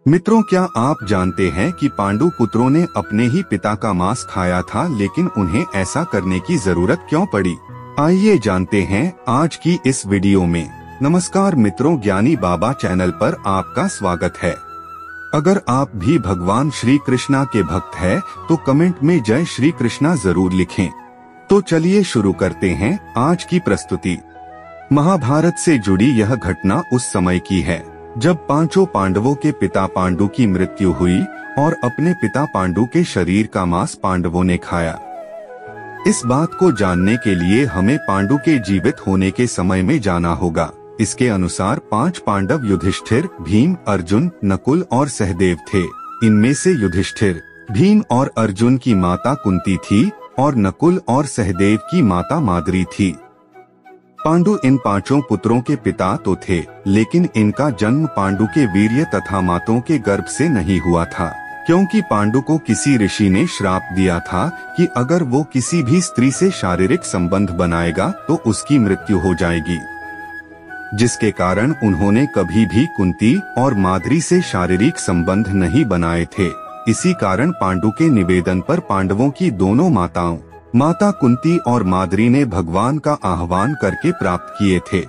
मित्रों, क्या आप जानते हैं कि पांडु पुत्रों ने अपने ही पिता का मांस खाया था, लेकिन उन्हें ऐसा करने की जरूरत क्यों पड़ी? आइए जानते हैं आज की इस वीडियो में। नमस्कार मित्रों, ज्ञानी बाबा चैनल पर आपका स्वागत है। अगर आप भी भगवान श्री कृष्णा के भक्त हैं, तो कमेंट में जय श्री कृष्णा जरूर लिखें। तो चलिए शुरू करते हैं आज की प्रस्तुति। महाभारत से जुड़ी यह घटना उस समय की है जब पांचों पांडवों के पिता पांडु की मृत्यु हुई और अपने पिता पांडु के शरीर का मांस पांडवों ने खाया। इस बात को जानने के लिए हमें पांडु के जीवित होने के समय में जाना होगा। इसके अनुसार 5 पांडव युधिष्ठिर, भीम, अर्जुन, नकुल और सहदेव थे। इनमें से युधिष्ठिर, भीम और अर्जुन की माता कुंती थी और नकुल और सहदेव की माता माद्री थी। पांडु इन 5 पुत्रों के पिता तो थे, लेकिन इनका जन्म पांडु के वीर्य तथा माताओं के गर्भ से नहीं हुआ था, क्योंकि पांडु को किसी ऋषि ने श्राप दिया था कि अगर वो किसी भी स्त्री से शारीरिक संबंध बनाएगा तो उसकी मृत्यु हो जाएगी, जिसके कारण उन्होंने कभी भी कुंती और माद्री से शारीरिक संबंध नहीं बनाए थे। इसी कारण पांडु के निवेदन पर पांडवों की दोनों माताओं, माता कुंती और माद्री ने भगवान का आह्वान करके प्राप्त किए थे।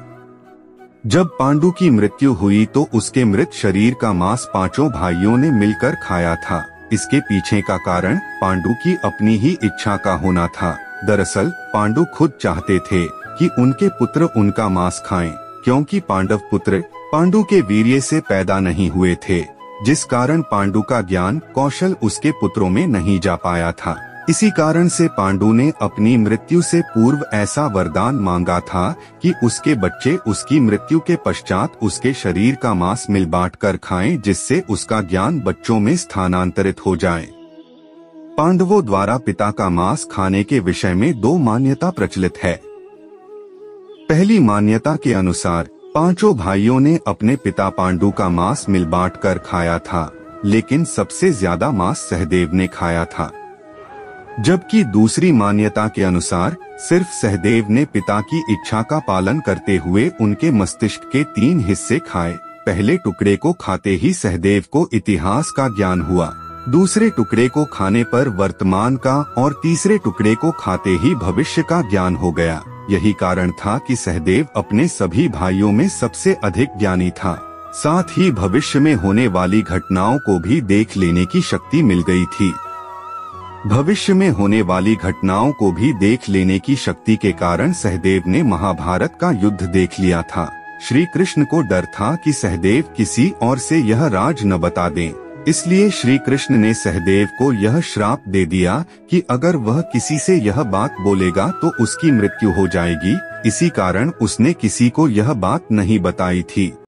जब पांडु की मृत्यु हुई तो उसके मृत शरीर का मांस 5 भाइयों ने मिलकर खाया था। इसके पीछे का कारण पांडु की अपनी ही इच्छा का होना था। दरअसल पांडु खुद चाहते थे कि उनके पुत्र उनका मांस खाएं, क्योंकि पांडव पुत्र पांडु के वीर्य से पैदा नहीं हुए थे, जिस कारण पांडु का ज्ञान कौशल उसके पुत्रों में नहीं जा पाया था। इसी कारण से पांडु ने अपनी मृत्यु से पूर्व ऐसा वरदान मांगा था कि उसके बच्चे उसकी मृत्यु के पश्चात उसके शरीर का मांस मिल बांट कर खाएं, जिससे उसका ज्ञान बच्चों में स्थानांतरित हो जाए। पांडवों द्वारा पिता का मांस खाने के विषय में 2 मान्यता प्रचलित है। पहली मान्यता के अनुसार 5 भाइयों ने अपने पिता पांडु का मांस मिल बांट कर खाया था, लेकिन सबसे ज्यादा मांस सहदेव ने खाया था। जबकि दूसरी मान्यता के अनुसार सिर्फ सहदेव ने पिता की इच्छा का पालन करते हुए उनके मस्तिष्क के 3 हिस्से खाए। पहले टुकड़े को खाते ही सहदेव को इतिहास का ज्ञान हुआ, दूसरे टुकड़े को खाने पर वर्तमान का और तीसरे टुकड़े को खाते ही भविष्य का ज्ञान हो गया। यही कारण था कि सहदेव अपने सभी भाइयों में सबसे अधिक ज्ञानी था। साथ ही भविष्य में होने वाली घटनाओं को भी देख लेने की शक्ति मिल गई थी। भविष्य में होने वाली घटनाओं को भी देख लेने की शक्ति के कारण सहदेव ने महाभारत का युद्ध देख लिया था। श्री कृष्ण को डर था कि सहदेव किसी और से यह राज न बता दें, इसलिए श्री कृष्ण ने सहदेव को यह श्राप दे दिया कि अगर वह किसी से यह बात बोलेगा तो उसकी मृत्यु हो जाएगी। इसी कारण उसने किसी को यह बात नहीं बताई थी।